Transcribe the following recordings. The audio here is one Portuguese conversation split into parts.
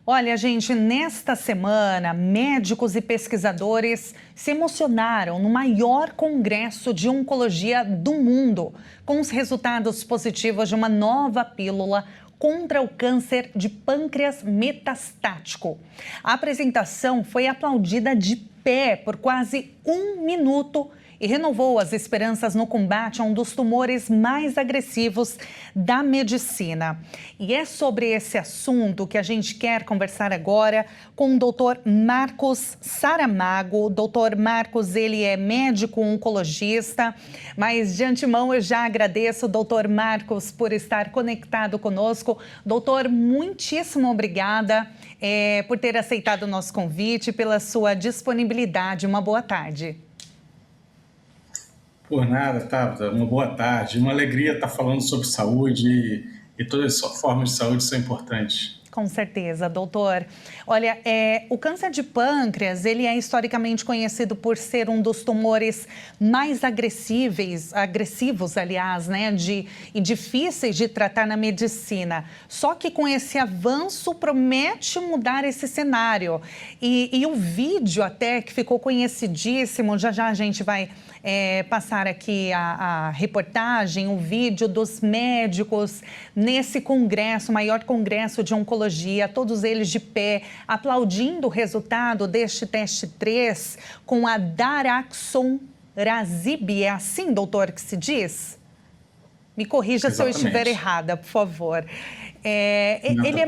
Olha, gente, nesta semana, médicos e pesquisadores se emocionaram no maior congresso de oncologia do mundo, com os resultados positivos de uma nova pílula contra o câncer de pâncreas metastático. A apresentação foi aplaudida de pé por quase um minuto e renovou as esperanças no combate a um dos tumores mais agressivos da medicina. E é sobre esse assunto que a gente quer conversar agora com o Dr. Marcos Saramago. Dr. Marcos, ele é médico oncologista, mas de antemão eu já agradeço, Dr. Marcos, por estar conectado conosco. Doutor, muitíssimo obrigada por ter aceitado o nosso convite, pela sua disponibilidade. Uma boa tarde. Por nada, Tabata. Uma boa tarde. Uma alegria estar falando sobre saúde e todas as formas de saúde são importantes. Com certeza, doutor. Olha, o câncer de pâncreas, ele é historicamente conhecido por ser um dos tumores mais agressivos, aliás, né, e difíceis de tratar na medicina. Só que com esse avanço promete mudar esse cenário. E o vídeo até que ficou conhecidíssimo, já a gente vai passar aqui a reportagem, o vídeo dos médicos nesse congresso, o maior congresso de oncologia, todos eles de pé, aplaudindo o resultado deste teste 3 com a daraxonrasib. É assim, doutor, que se diz? Me corrija se eu estiver errada, por favor. Ele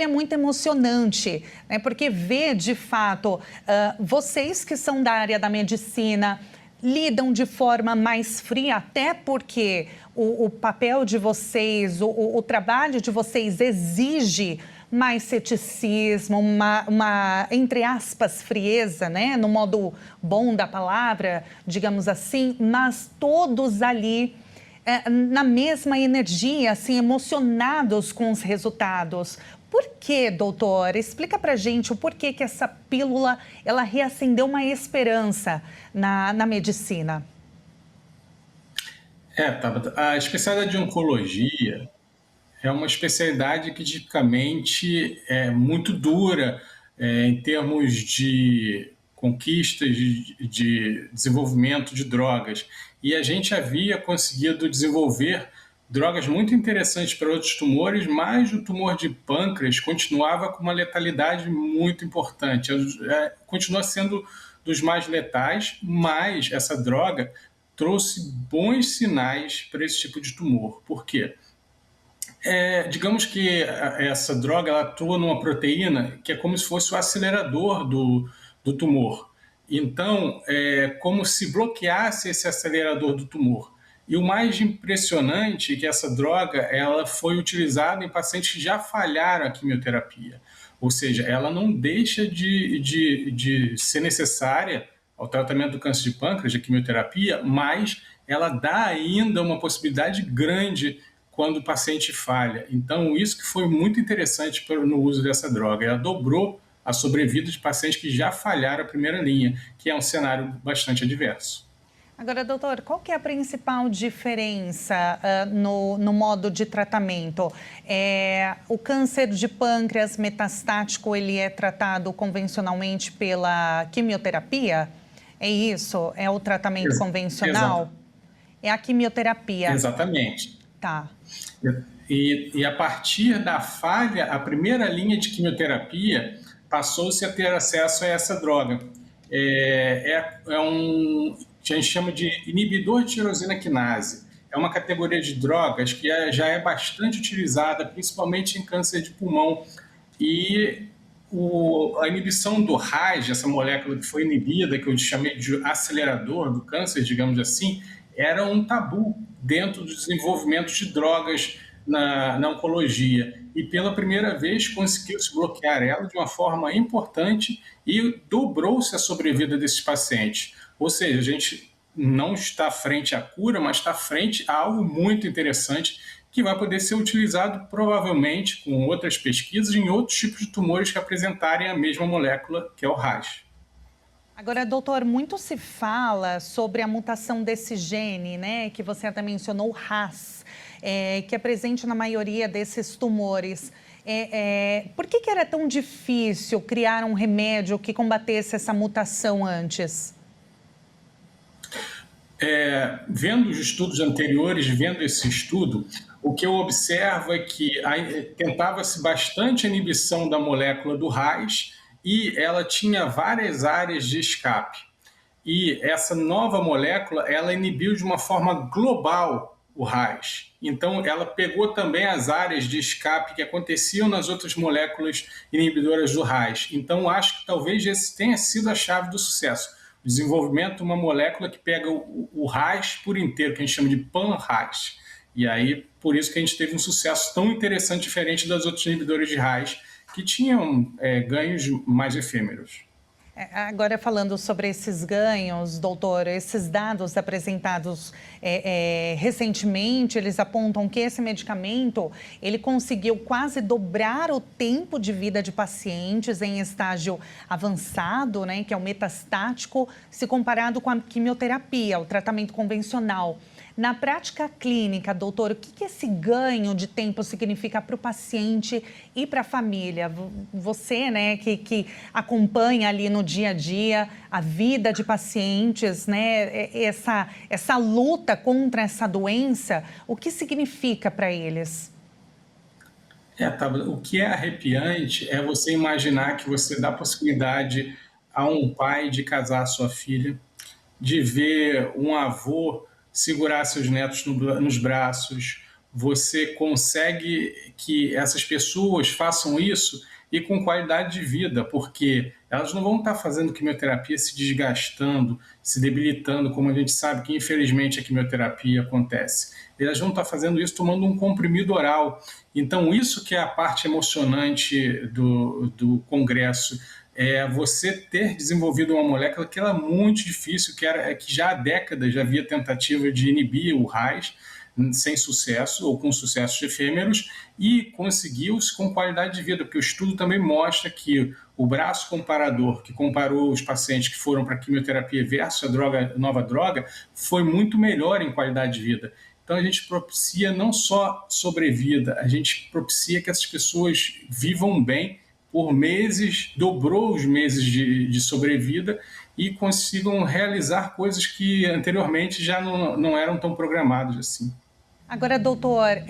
é muito emocionante, né? Porque vê, de fato, vocês que são da área da medicina lidam de forma mais fria, até porque o papel de vocês, o trabalho de vocês exige mais ceticismo, uma, entre aspas, frieza, né? No modo bom da palavra, digamos assim, mas todos ali na mesma energia, assim, emocionados com os resultados. Por que, doutor? Explica pra gente o porquê que essa pílula, ela reacendeu uma esperança na medicina. Tabata, a especialidade de oncologia é uma especialidade que tipicamente é muito dura em termos de conquistas, de desenvolvimento de drogas. E a gente havia conseguido desenvolver drogas muito interessantes para outros tumores, mas o tumor de pâncreas continuava com uma letalidade muito importante. Continua sendo dos mais letais, mas essa droga trouxe bons sinais para esse tipo de tumor. Por quê? Digamos que essa droga ela atua numa proteína que é como se fosse o acelerador do tumor. Então, é como se bloqueasse esse acelerador do tumor. E o mais impressionante é que essa droga ela foi utilizada em pacientes que já falharam a quimioterapia. Ou seja, ela não deixa de ser necessária ao tratamento do câncer de pâncreas, de quimioterapia, mas ela dá ainda uma possibilidade grande quando o paciente falha. Então, isso que foi muito interessante no uso dessa droga. Ela dobrou a sobrevida de pacientes que já falharam a primeira linha, que é um cenário bastante adverso. Agora, doutor, qual que é a principal diferença no modo de tratamento? O câncer de pâncreas metastático, ele é tratado convencionalmente pela quimioterapia? É isso? É o tratamento convencional? Exato. É a quimioterapia. Exatamente. Tá. E a partir da falha, a primeira linha de quimioterapia passou-se a ter acesso a essa droga. Que a gente chama de inibidor de tirosina quinase. É uma categoria de drogas que já é bastante utilizada, principalmente em câncer de pulmão. E a inibição do RAS, essa molécula que foi inibida, que eu chamei de acelerador do câncer, digamos assim, era um tabu dentro do desenvolvimento de drogas na oncologia. E pela primeira vez conseguiu-se bloquear ela de uma forma importante e dobrou-se a sobrevida desses pacientes. Ou seja, a gente não está frente à cura, mas está frente a algo muito interessante que vai poder ser utilizado provavelmente com outras pesquisas em outros tipos de tumores que apresentarem a mesma molécula, que é o RAS. Agora, doutor, muito se fala sobre a mutação desse gene, né, que você até mencionou, o RAS, que é presente na maioria desses tumores. Por que era tão difícil criar um remédio que combatesse essa mutação antes? Vendo os estudos anteriores, vendo esse estudo, o que eu observo é que tentava-se bastante a inibição da molécula do RAS e ela tinha várias áreas de escape. E essa nova molécula, ela inibiu de uma forma global o RAS. Então, ela pegou também as áreas de escape que aconteciam nas outras moléculas inibidoras do RAS. Então, acho que talvez esse tenha sido a chave do sucesso. O desenvolvimento de uma molécula que pega o RAS por inteiro, que a gente chama de pan-RAS. E aí, por isso que a gente teve um sucesso tão interessante, diferente das outras inibidoras de RAS, que tinham ganhos mais efêmeros. Agora, falando sobre esses ganhos, doutor, esses dados apresentados recentemente, eles apontam que esse medicamento, ele conseguiu quase dobrar o tempo de vida de pacientes em estágio avançado, né, que é o metastático, se comparado com a quimioterapia, o tratamento convencional. Na prática clínica, doutor, o que esse ganho de tempo significa para o paciente e para a família? Você, né, que acompanha ali no dia a dia a vida de pacientes, né, essa luta contra essa doença, o que significa para eles? Tabata, o que é arrepiante é você imaginar que você dá possibilidade a um pai de casar a sua filha, de ver um avô segurar seus netos nos braços. Você consegue que essas pessoas façam isso e com qualidade de vida, porque elas não vão estar fazendo quimioterapia se desgastando, se debilitando, como a gente sabe que infelizmente a quimioterapia acontece. Elas vão estar fazendo isso tomando um comprimido oral. Então isso que é a parte emocionante do congresso, é você ter desenvolvido uma molécula que era muito difícil, que já há décadas já havia tentativa de inibir o RAS, sem sucesso ou com sucessos efêmeros, e conseguiu-se com qualidade de vida, porque o estudo também mostra que o braço comparador, que comparou os pacientes que foram para a quimioterapia versus a nova droga, foi muito melhor em qualidade de vida. Então a gente propicia não só sobrevida, a gente propicia que essas pessoas vivam bem por meses, dobrou os meses de sobrevida e consigam realizar coisas que anteriormente já não eram tão programadas assim. Agora, doutor,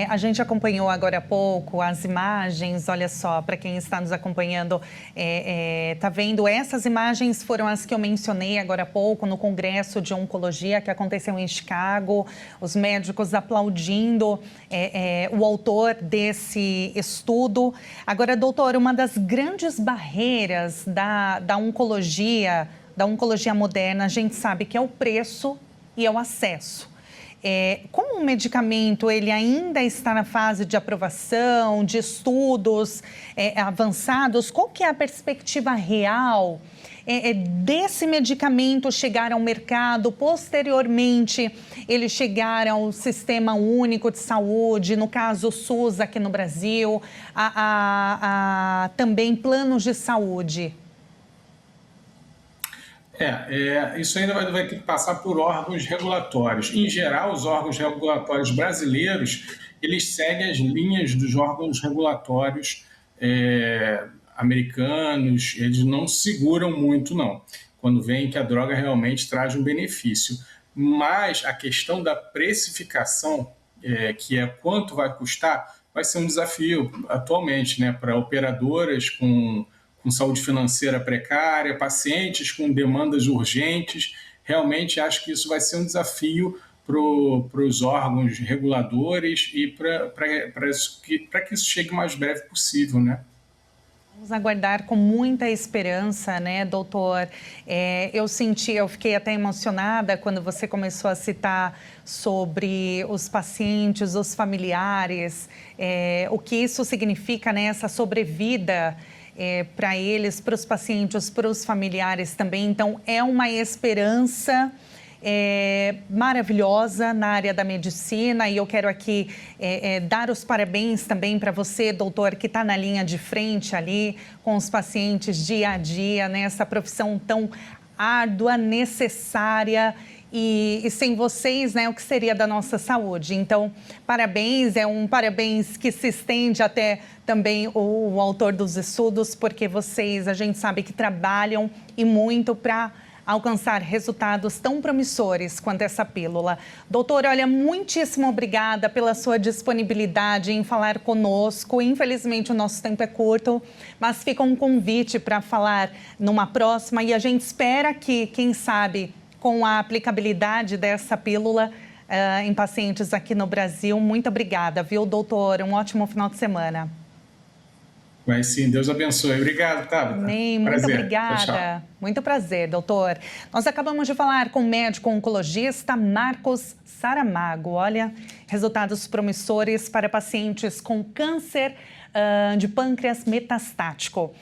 a gente acompanhou agora há pouco as imagens, olha só, para quem está nos acompanhando, está vendo, essas imagens foram as que eu mencionei agora há pouco no Congresso de Oncologia que aconteceu em Chicago, os médicos aplaudindo o autor desse estudo. Agora, doutor, uma das grandes barreiras da oncologia moderna, a gente sabe que é o preço e é o acesso. Como o medicamento ele ainda está na fase de aprovação, de estudos avançados, qual que é a perspectiva real desse medicamento chegar ao mercado, posteriormente ele chegar ao Sistema Único de Saúde, no caso o SUS aqui no Brasil, também planos de saúde? Isso ainda vai ter que passar por órgãos regulatórios. Em geral, os órgãos regulatórios brasileiros, eles seguem as linhas dos órgãos regulatórios americanos, eles não seguram muito, não, quando veem que a droga realmente traz um benefício. Mas a questão da precificação, que é quanto vai custar, vai ser um desafio atualmente, né, para operadoras com saúde financeira precária, pacientes com demandas urgentes. Realmente acho que isso vai ser um desafio para os órgãos reguladores e para que isso chegue o mais breve possível, né? Vamos aguardar com muita esperança, né, doutor? Eu fiquei até emocionada quando você começou a citar sobre os pacientes, os familiares, o que isso significa, né, essa sobrevida para eles, para os pacientes, para os familiares também. Então, é uma esperança maravilhosa na área da medicina e eu quero aqui dar os parabéns também para você, doutor, que está na linha de frente ali com os pacientes dia a dia, nessa profissão tão árdua, necessária e sem vocês, né, o que seria da nossa saúde? Então, parabéns, é um parabéns que se estende até também o autor dos estudos, porque vocês, a gente sabe que trabalham e muito para alcançar resultados tão promissores quanto essa pílula. Doutor, olha, muitíssimo obrigada pela sua disponibilidade em falar conosco. Infelizmente, o nosso tempo é curto, mas fica um convite para falar numa próxima e a gente espera que, quem sabe, com a aplicabilidade dessa pílula em pacientes aqui no Brasil. Muito obrigada, viu, doutor? Um ótimo final de semana. Vai sim, Deus abençoe. Obrigado, Tabata. Muito Prazer. obrigada. Tchau, tchau. Muito prazer, doutor. Nós acabamos de falar com o médico oncologista Marcos Saramago. Olha, resultados promissores para pacientes com câncer de pâncreas metastático.